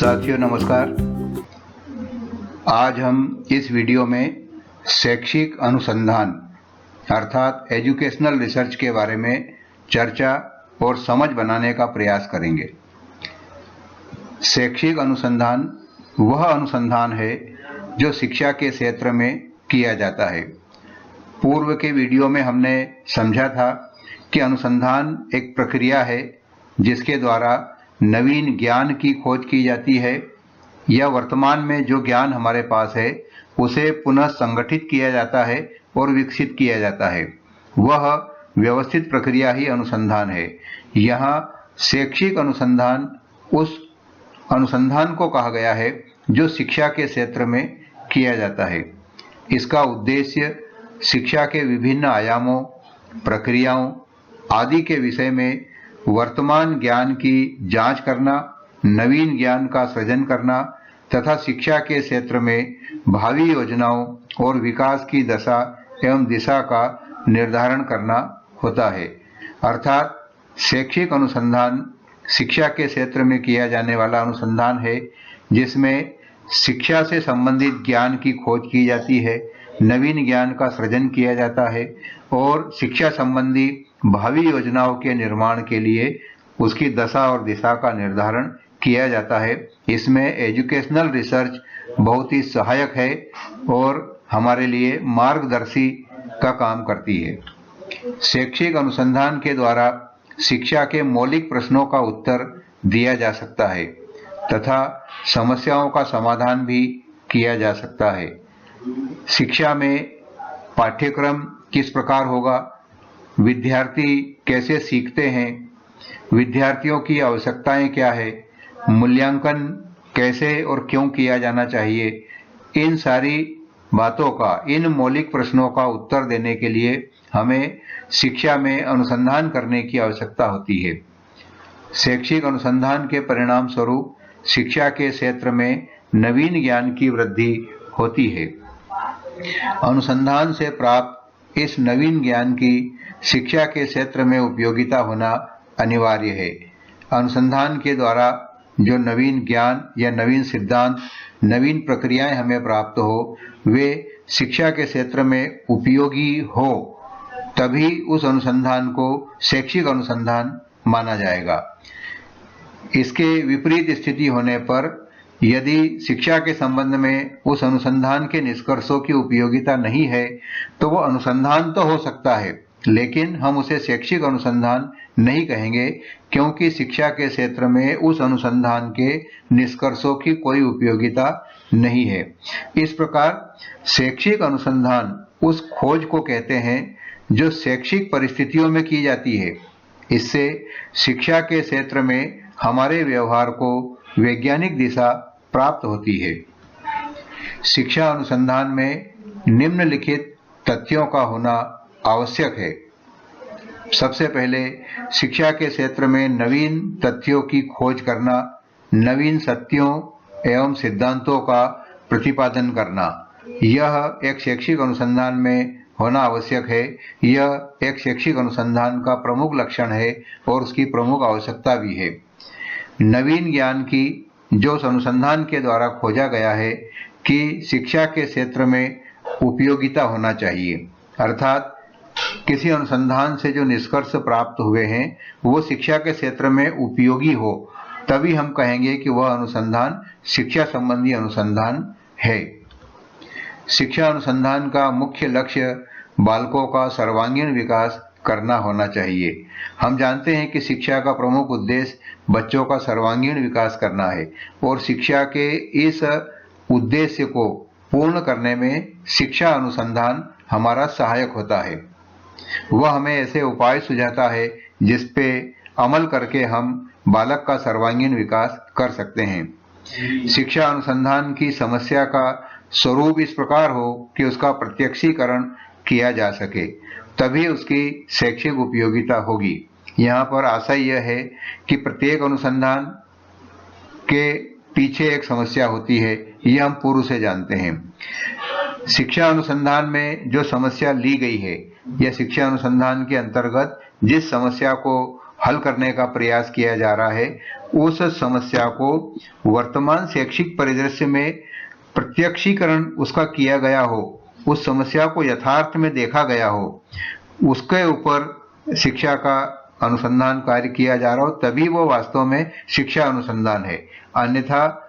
साथियों नमस्कार। आज हम इस वीडियो में शैक्षिक अनुसंधान अर्थात एजुकेशनल रिसर्च के बारे में चर्चा और समझ बनाने का प्रयास करेंगे। शैक्षिक अनुसंधान वह अनुसंधान है जो शिक्षा के क्षेत्र में किया जाता है। पूर्व के वीडियो में हमने समझा था कि अनुसंधान एक प्रक्रिया है जिसके द्वारा नवीन ज्ञान की खोज की जाती है या वर्तमान में जो ज्ञान हमारे पास है उसे पुनः संगठित किया जाता है और विकसित किया जाता है। वह व्यवस्थित प्रक्रिया ही अनुसंधान है। यहाँ शैक्षिक अनुसंधान उस अनुसंधान को कहा गया है जो शिक्षा के क्षेत्र में किया जाता है। इसका उद्देश्य शिक्षा के विभिन्न आयामों, प्रक्रियाओं आदि के विषय में वर्तमान ज्ञान की जांच करना, नवीन ज्ञान का सृजन करना तथा शिक्षा के क्षेत्र में भावी योजनाओं और विकास की दशा एवं दिशा का निर्धारण करना होता है। अर्थात शैक्षिक अनुसंधान शिक्षा के क्षेत्र में किया जाने वाला अनुसंधान है जिसमें शिक्षा से संबंधित ज्ञान की खोज की जाती है, नवीन ज्ञान का सृजन किया जाता है और शिक्षा संबंधी भावी योजनाओं के निर्माण के लिए उसकी दशा और दिशा का निर्धारण किया जाता है। इसमें एजुकेशनल रिसर्च बहुत ही सहायक है और हमारे लिए मार्गदर्शी का काम करती है। शैक्षिक अनुसंधान के द्वारा शिक्षा के मौलिक प्रश्नों का उत्तर दिया जा सकता है तथा समस्याओं का समाधान भी किया जा सकता है। शिक्षा में पाठ्यक्रम किस प्रकार होगा, विद्यार्थी कैसे सीखते हैं, विद्यार्थियों की आवश्यकताएं क्या है, मूल्यांकन कैसे और क्यों किया जाना चाहिए, इन सारी बातों का, इन मौलिक प्रश्नों का उत्तर देने के लिए हमें शिक्षा में अनुसंधान करने की आवश्यकता होती है। शैक्षिक अनुसंधान के परिणाम स्वरूप शिक्षा के क्षेत्र में नवीन ज्ञान की वृद्धि होती है। अनुसंधान से प्राप्त इस नवीन ज्ञान की शिक्षा के क्षेत्र में उपयोगिता होना अनिवार्य है। अनुसंधान के द्वारा जो नवीन ज्ञान या नवीन सिद्धांत, नवीन प्रक्रियाएं हमें प्राप्त हो, वे शिक्षा के क्षेत्र में उपयोगी हो, तभी उस अनुसंधान को शैक्षिक अनुसंधान माना जाएगा। इसके विपरीत स्थिति होने पर यदि शिक्षा के संबंध में उस अनुसंधान के निष्कर्षों की उपयोगिता नहीं है तो वो अनुसंधान तो हो सकता है लेकिन हम उसे शैक्षिक अनुसंधान नहीं कहेंगे, क्योंकि शिक्षा के क्षेत्र में उस अनुसंधान के निष्कर्षों की कोई उपयोगिता नहीं है। इस प्रकार शैक्षिक अनुसंधान उस खोज को कहते हैं जो शैक्षिक परिस्थितियों में की जाती है। इससे शिक्षा के क्षेत्र में हमारे व्यवहार को वैज्ञानिक दिशा प्राप्त होती है। शिक्षा अनुसंधान में निम्नलिखित तथ्यों का होना आवश्यक है। सबसे पहले शिक्षा के क्षेत्र में नवीन तथ्यों की खोज करना, नवीन सत्यों एवं सिद्धांतों का प्रतिपादन करना, यह एक शैक्षिक अनुसंधान में होना आवश्यक है। यह एक शैक्षिक अनुसंधान का प्रमुख लक्षण है और उसकी प्रमुख आवश्यकता भी है। नवीन ज्ञान की जो उस अनुसंधान के द्वारा खोजा गया है कि शिक्षा के क्षेत्र में उपयोगिता होना चाहिए, अर्थात किसी अनुसंधान से जो निष्कर्ष प्राप्त हुए हैं वो शिक्षा के क्षेत्र में उपयोगी हो, तभी हम कहेंगे कि वह अनुसंधान शिक्षा संबंधी अनुसंधान है। शिक्षा अनुसंधान का मुख्य लक्ष्य बालकों का सर्वांगीण विकास करना होना चाहिए। हम जानते हैं कि शिक्षा का प्रमुख उद्देश्य बच्चों का सर्वांगीण विकास करना है और शिक्षा के इस उद्देश्य को पूर्ण करने में शिक्षा अनुसंधान हमारा सहायक होता है। वह हमें ऐसे उपाय सुझाता है जिस पे अमल करके हम बालक का सर्वांगीण विकास कर सकते हैं। शिक्षा अनुसंधान की समस्या का स्वरूप इस प्रकार हो कि उसका प्रत्यक्षीकरण किया जा सके, तभी उसकी शैक्षिक उपयोगिता होगी। यहाँ पर आशय यह है कि प्रत्येक अनुसंधान के पीछे एक समस्या होती है, यह हम पूर्व से जानते हैं। शिक्षा अनुसंधान में जो समस्या ली गई है या शिक्षा अनुसंधान के अंतर्गत जिस समस्या को हल करने का प्रयास किया जा रहा है, उस समस्या को वर्तमान शैक्षिक परिदृश्य में प्रत्यक्षीकरण उसका किया गया हो, उस समस्या को यथार्थ में देखा गया हो, उसके ऊपर शिक्षा का अनुसंधान कार्य किया जा रहा हो, तभी वो वास्तव में शिक्षा अनुसंधान है। अन्यथा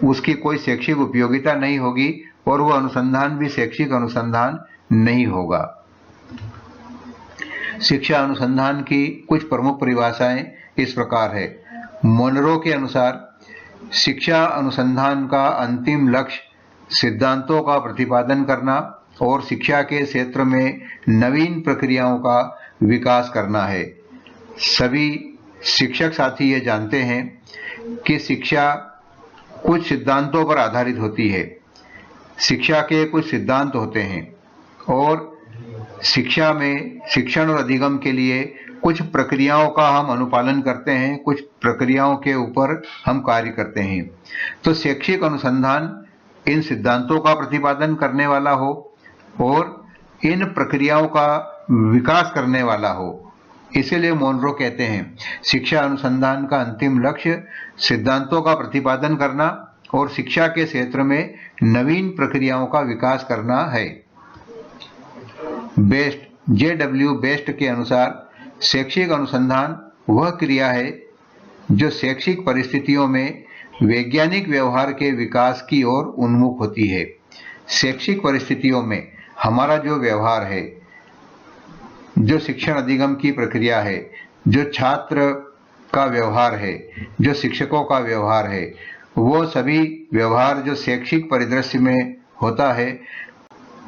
उसकी कोई शैक्षिक उपयोगिता नहीं होगी और वो अनुसंधान भी शैक्षिक अनुसंधान नहीं होगा। शिक्षा अनुसंधान की कुछ प्रमुख परिभाषाएं इस प्रकार है। मोनरो के अनुसार शिक्षा अनुसंधान का अंतिम लक्ष्य सिद्धांतों का प्रतिपादन करना और शिक्षा के क्षेत्र में नवीन प्रक्रियाओं का विकास करना है। सभी शिक्षक साथी ये जानते हैं कि शिक्षा कुछ सिद्धांतों पर आधारित होती है। शिक्षा के कुछ सिद्धांत होते हैं और शिक्षा में शिक्षण और अधिगम के लिए कुछ प्रक्रियाओं का हम अनुपालन करते हैं, कुछ प्रक्रियाओं के ऊपर हम कार्य करते हैं। तो शैक्षिक अनुसंधान इन सिद्धांतों का प्रतिपादन करने वाला हो और इन प्रक्रियाओं का विकास करने वाला हो। इसीलिए मोनरो कहते हैं शिक्षा अनुसंधान का अंतिम लक्ष्य सिद्धांतों का प्रतिपादन करना और शिक्षा के क्षेत्र में नवीन प्रक्रियाओं का विकास करना है। J.W. बेस्ट के अनुसार शैक्षिक अनुसंधान वह क्रिया है जो शैक्षिक परिस्थितियों में वैज्ञानिक व्यवहार के विकास की ओर उन्मुख होती है। शैक्षिक परिस्थितियों में हमारा जो व्यवहार है, जो शिक्षण अधिगम की प्रक्रिया है, जो छात्र का व्यवहार है, जो शिक्षकों का व्यवहार है, वो सभी व्यवहार जो शैक्षिक परिदृश्य में होता है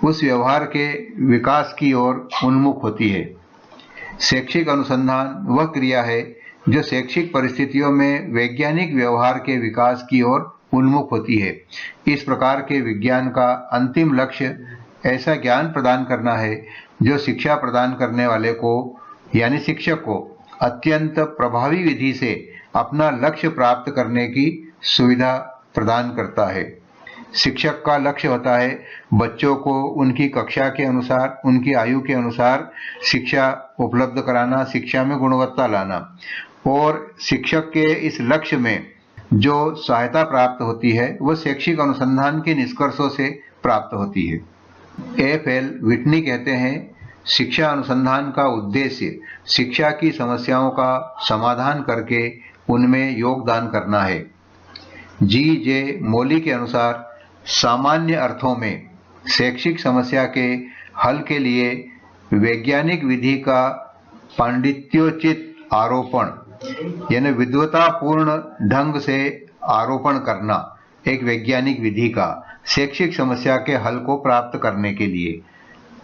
उस व्यवहार के विकास की ओर उन्मुख होती है। शैक्षिक अनुसंधान वह क्रिया है जो शैक्षिक परिस्थितियों में वैज्ञानिक व्यवहार के विकास की ओर उन्मुख होती है। इस प्रकार के विज्ञान का अंतिम लक्ष्य ऐसा ज्ञान प्रदान करना है जो शिक्षा प्रदान करने वाले को यानी शिक्षक को अत्यंत प्रभावी विधि से अपना लक्ष्य प्राप्त करने की सुविधा प्रदान करता है। शिक्षक का लक्ष्य होता है बच्चों को उनकी कक्षा के अनुसार, उनकी आयु के अनुसार शिक्षा उपलब्ध कराना, शिक्षा में गुणवत्ता लाना। और शिक्षक के इस लक्ष्य में जो सहायता प्राप्त होती है वह शैक्षिक अनुसंधान के निष्कर्षों से प्राप्त होती है। F.L. विटनी कहते हैं शिक्षा अनुसंधान का उद्देश्य शिक्षा की समस्याओं का समाधान करके उनमें योगदान करना है। G.J. मोली के अनुसार सामान्य अर्थों में शैक्षिक समस्या के हल के लिए वैज्ञानिक विधि का पांडित्योचित आरोपण यानी विद्वतापूर्ण ढंग से आरोपण करना एक वैज्ञानिक विधि का शैक्षिक समस्या के हल को प्राप्त करने के लिए।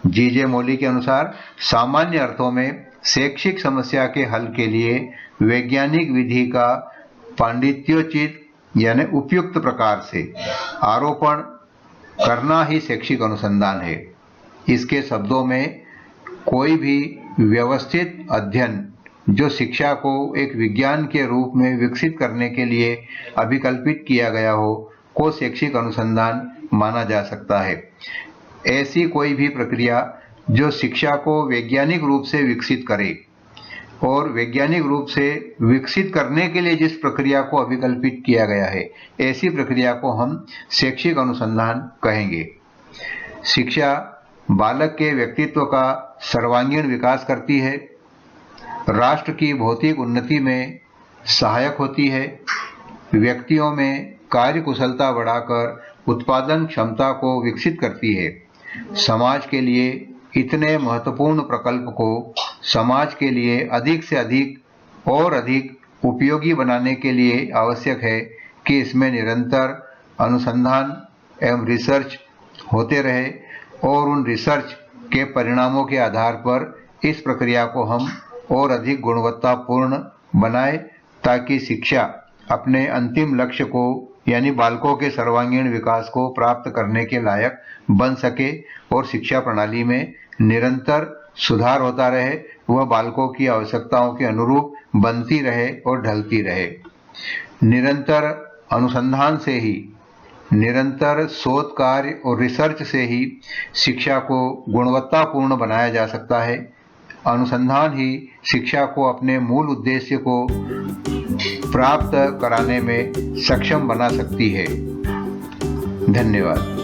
G.J. मोली के अनुसार सामान्य अर्थों में शैक्षिक समस्या के हल के लिए वैज्ञानिक विधि का पांडित्योचित यानी उपयुक्त प्रकार से आरोपण करना ही शैक्षिक अनुसंधान है। इसके शब्दों में कोई भी व्यवस्थित अध्ययन जो शिक्षा को एक विज्ञान के रूप में विकसित करने के लिए अभिकल्पित किया गया हो को शैक्षिक अनुसंधान माना जा सकता है। ऐसी कोई भी प्रक्रिया जो शिक्षा को वैज्ञानिक रूप से विकसित करे और वैज्ञानिक रूप से विकसित करने के लिए जिस प्रक्रिया को अभिकल्पित किया गया है, ऐसी प्रक्रिया को हम शैक्षिक अनुसंधान कहेंगे। शिक्षा बालक के व्यक्तित्व का सर्वांगीण विकास करती है, राष्ट्र की भौतिक उन्नति में सहायक होती है, व्यक्तियों में कार्य कुशलता बढ़ाकर उत्पादन क्षमता को विकसित करती है। समाज के लिए इतने महत्वपूर्ण प्रकल्प को समाज के लिए अधिक से अधिक और अधिक उपयोगी बनाने के लिए आवश्यक है कि इसमें निरंतर अनुसंधान एवं रिसर्च होते रहे और उन रिसर्च के परिणामों के आधार पर इस प्रक्रिया को हम और अधिक गुणवत्तापूर्ण बनाए ताकि शिक्षा अपने अंतिम लक्ष्य को यानी बालकों के सर्वांगीण विकास को प्राप्त करने के लायक बन सके और शिक्षा प्रणाली में निरंतर सुधार होता रहे, वह बालकों की आवश्यकताओं के अनुरूप बनती रहे और ढलती रहे। निरंतर अनुसंधान से ही, निरंतर शोध कार्य और रिसर्च से ही शिक्षा को गुणवत्तापूर्ण बनाया जा सकता है। अनुसंधान ही शिक्षा को अपने मूल उद्देश्य को प्राप्त कराने में सक्षम बना सकती है। धन्यवाद।